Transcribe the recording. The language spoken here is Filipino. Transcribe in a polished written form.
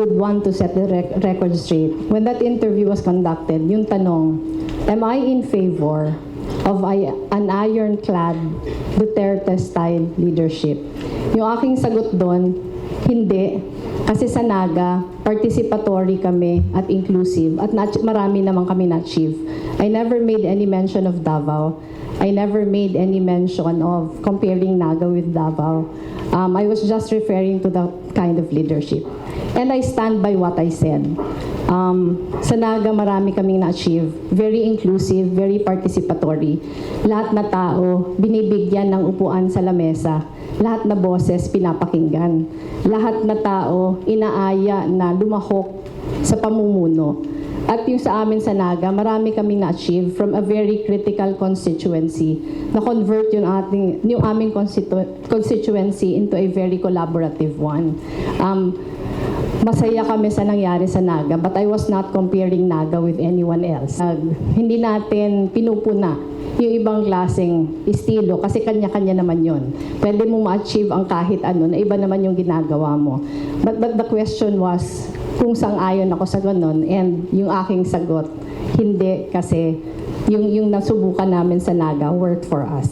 would want to set the record straight. When that interview was conducted, yung tanong, am I in favor of an ironclad Duterte-style leadership? Yung aking sagot doon, hindi. Kasi sa Naga, participatory kami at inclusive at marami naman kami na-achieve. I never made any mention of Davao. I never made any mention of comparing Naga with Davao. I was just referring to the kind of leadership. And I stand by what I said. Sa Naga, marami kaming na-achieve. Very inclusive, very participatory. Lahat na tao, binibigyan ng upuan sa lamesa. Lahat na boses, pinapakinggan. Lahat na tao, inaaya na lumahok sa pamumuno. At yung sa amin sa Naga, marami kaming na-achieve from a very critical constituency. Na-convert yung aming constituency into a very collaborative one. Masaya kami sa nangyari sa Naga, but I was not comparing Naga with anyone else. Hindi natin pinupuna yung ibang klaseng estilo kasi kanya-kanya naman yun. Pwede mo ma-achieve ang kahit ano na iba naman yung ginagawa mo. But the question was kung sang-ayon ako sa ganun, and yung aking sagot, hindi kasi yung nasubukan namin sa Naga worked for us.